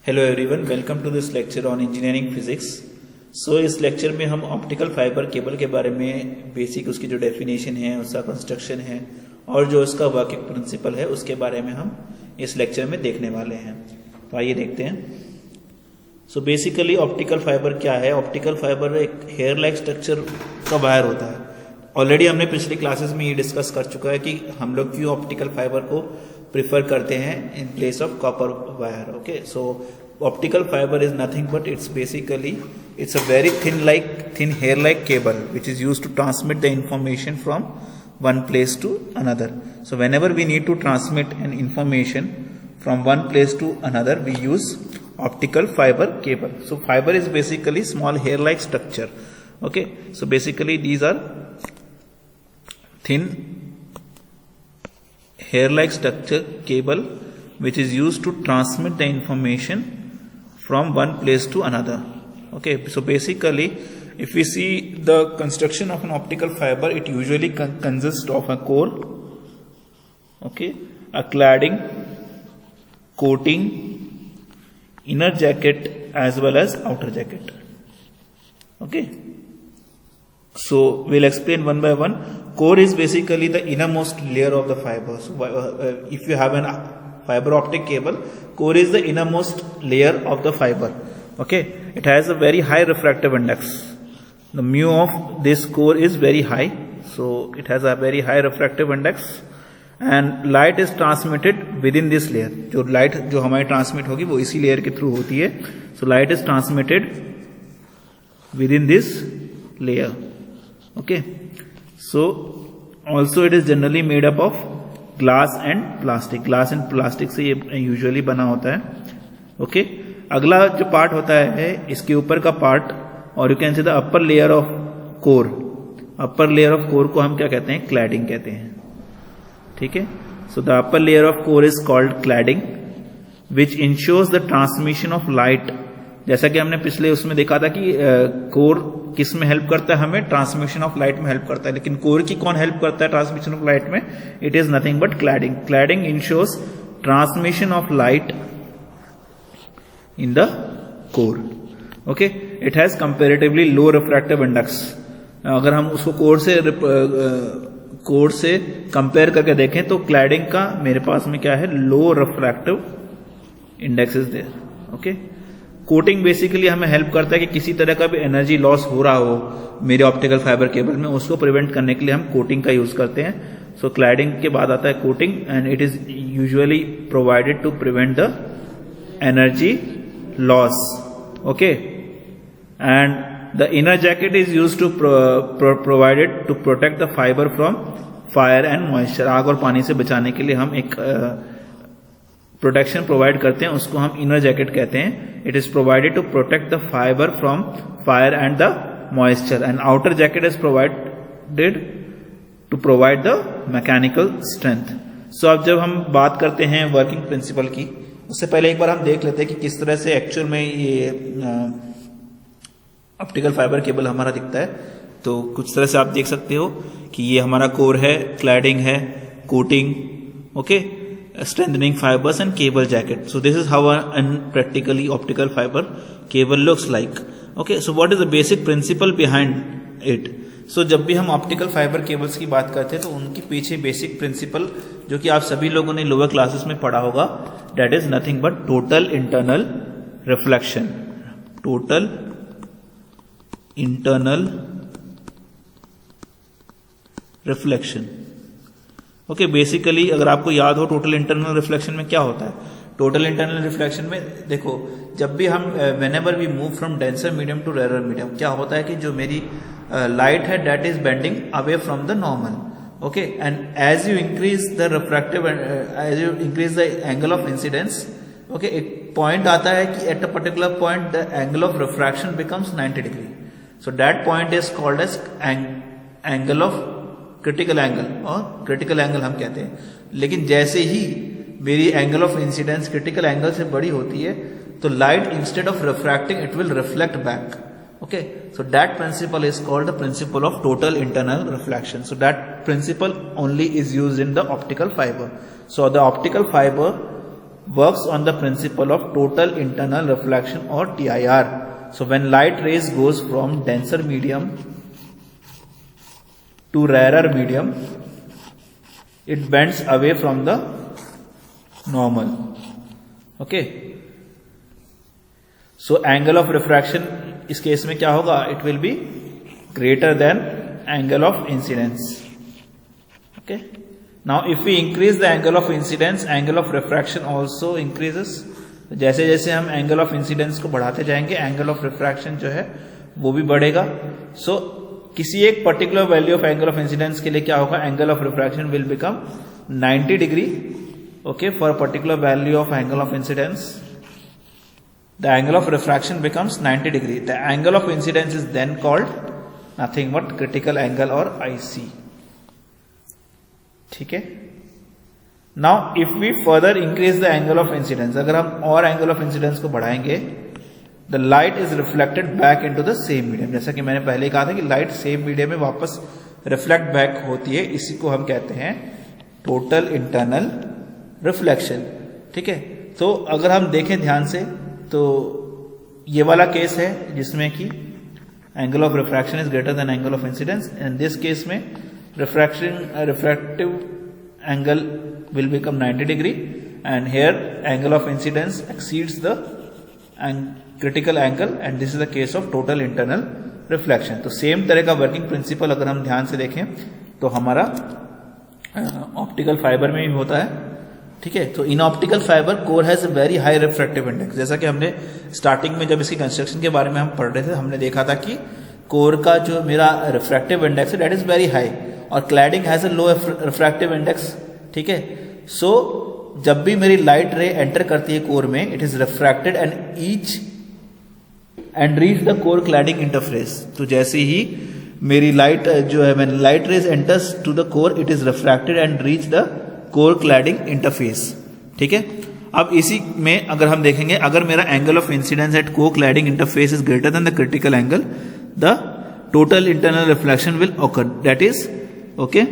Hello everyone, welcome to this lecture on engineering physics. So इस lecture में हम optical fibre cable के बारे में बेसिक उसकी जो डेफिनेशन है, उसका कंस्ट्रक्शन है और जो उसका वर्किंग प्रिंसिपल है उसके बारे में हम इस लेक्चर में देखने वाले हैं। तो आइए देखते हैं। सो बेसिकली ऑप्टिकल फाइबर क्या है? ऑप्टिकल फाइबर एक हेयर लाइक स्ट्रक्चर का वायर होता है। ऑलरेडी हमने पिछली क्लासेस में ये डिस्कस कर चुका है कि हम लोग क्यों ऑप्टिकल फाइबर को प्रिफर करते हैं in place of copper wire. Okay, so optical fibre is nothing but it's a very thin hair like cable which is used to transmit the information from one place to another. So whenever we need to transmit an information from one place to another, we use optical fiber cable. So fiber is basically small hair like structure. Okay, so basically these are thin hair like structure cable which is used to transmit the information from one place to another. Okay, so basically if we see the construction of an optical fiber, it usually consists of a core, okay, a cladding, coating, inner jacket as well as outer jacket. Okay, so we'll explain one by one. Core is basically the innermost layer of the fiber. So if you have an fiber optic cable, core is the innermost layer of the fiber. Okay, it has a very high refractive index. The mu of this core is very high, so it has a very high refractive index and light is transmitted within this layer. जो light जो हमारी transmit होगी वो इसी layer के through होती है. So light is transmitted within this layer. Okay, so also it is generally made up of glass and plastic. Glass and plastic से ये यूजुअली बना होता है. ओके, अगला जो पार्ट होता है इसके ऊपर का पार्ट, और you can say the upper layer of core. Upper layer of core को हम क्या कहते हैं? क्लैडिंग कहते हैं. ठीक है, so the upper layer of core is called cladding which ensures the transmission of light. जैसा कि हमने पिछले उसमें देखा था कि कोर किस में हेल्प करता है? हमें ट्रांसमिशन ऑफ लाइट में हेल्प करता है. लेकिन कोर की कौन हेल्प करता है ट्रांसमिशन ऑफ लाइट में? It is nothing but cladding. Cladding ensures transmission of light in the core. Okay, it has comparatively low refractive index. अगर हम उसको कोर से कंपेयर करके देखें तो क्लैडिंग का मेरे पास में क्या है? Low refractive index is there. Okay, coating basically हमें हेल्प करता है कि किसी तरह का भी एनर्जी लॉस हो रहा हो मेरे ऑप्टिकल फाइबर केबल में, उसको प्रिवेंट करने के लिए हम कोटिंग का यूज करते हैं. सो क्लैडिंग के बाद आता है coating and it is usually provided to prevent the energy loss. Okay, and the inner jacket is use to provided to protect the fibre from fire and moisture. आग और पानी से बचाने के लिए हम एक प्रोटेक्शन प्रोवाइड करते हैं, उसको हम इनर जैकेट कहते हैं. It is provided to protect the fibre from fire and the moisture and outer jacket is provided to provide the mechanical strength. So अब जब हम बात करते हैं वर्किंग प्रिंसिपल की, उससे पहले एक बार हम देख लेते हैं कि किस तरह से एक्चुअल में ये ऑप्टिकल फाइबर केबल हमारा दिखता है. तो कुछ तरह से आप देख सकते हो कि ये हमारा कोर है, क्लैडिंग है, coating, okay, strengthening fibers and cable jacket. So this is how an practically optical fiber cable looks like. Okay, so what is the basic principle behind it? So जब भी हम ऑप्टिकल फाइबर केबल्स की बात करते हैं तो उनके पीछे बेसिक प्रिंसिपल जो कि आप सभी लोगों ने लोअर क्लासेस में पढ़ा होगा, that is nothing but total internal reflection. Total internal reflection. Okay, basically अगर आपको याद हो टोटल इंटरनल रिफ्लेक्शन में क्या होता है? टोटल इंटरनल रिफ्लेक्शन में देखो, जब भी हम whenever we move from denser medium to rare medium, क्या होता है कि जो मेरी लाइट है that is bending away from the normal. Okay, and as you increase the refractive, as you increase the angle of incidence, okay, एक point आता है कि at a particular point the angle of refraction becomes 90 degree. So that point is called as angle of critical angle, और critical angle हम कहते हैं. लेकिन जैसे ही मेरी angle of incidence critical angle से बड़ी होती है तो light instead of refracting it will reflect back. Okay, so that principle is called the principle of total internal reflection. So that principle only is used in the optical fiber. So the optical fiber works on the principle of total internal reflection or TIR. So when light rays goes from denser medium to rarer medium, it bends away from the normal. Okay. So angle of refraction इस case में क्या होगा? It will be greater than angle of incidence. Okay. Now if we increase the angle of incidence, angle of refraction also increases. जैसे जैसे हम angle of incidence को बढ़ाते जाएंगे, angle of refraction जो है वो भी बढ़ेगा. So किसी एक particular value of angle of incidence के लिए क्या होगा? Angle of refraction will become 90 degree. Okay, for particular value of angle of incidence the angle of refraction becomes 90 degree. The angle of incidence is then called nothing but critical angle और IC. ठीक है. Now if we further increase the angle of incidence, अगर हम और angle of incidence को बढ़ाएंगे, the light is reflected back into the same medium. जैसा कि मैंने पहले कहा था कि लाइट सेम मीडियम में वापस रिफ्लेक्ट बैक होती है. इसी को हम कहते हैं टोटल इंटरनल रिफ्लेक्शन. ठीक है. तो अगर हम देखें ध्यान से तो ये वाला केस है जिसमें कि angle of refraction is greater than angle of incidence. In this case में refractive angle will become 90 degree and here angle of incidence exceeds the critical angle and this is the case of total internal reflection. तो same तरह का working principle अगर हम ध्यान से देखें तो हमारा ऑप्टिकल फाइबर में भी होता है. ठीक है. तो in optical fibre core has a very high refractive index. जैसा कि हमने स्टार्टिंग में जब इसकी कंस्ट्रक्शन के बारे में हम पढ़ रहे थे, हमने देखा था कि कोर का जो मेरा रिफ्रैक्टिव इंडेक्स है दैट इज वेरी हाई और cladding has a low refractive index. ठीक है. सो जब भी मेरी लाइट रे एंटर करती है कोर में, it is refracted and reach the core cladding interface. तो जैसे ही मेरी लाइट जो है, when light rays enters to the core, it is refracted and reach the core cladding interface. ठीक है. अब इसी में अगर हम देखेंगे, अगर मेरा angle of incidence at core cladding interface is greater than the critical angle, the total internal reflection will occur. That is okay,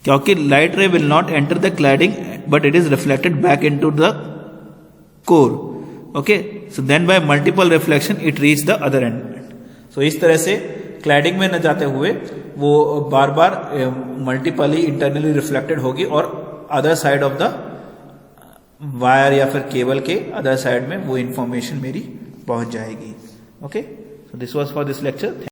क्योंकि light ray will not enter the cladding but it is reflected back into the core. Okay. So then by multiple reflection it reach the other end. So इस तरह से cladding में न जाते हुए वो बार बार मल्टीपली internally reflected होगी और other side of the wire या फिर केबल के अदर साइड में वो इंफॉर्मेशन मेरी पहुंच जाएगी. Okay. So this was for this lecture.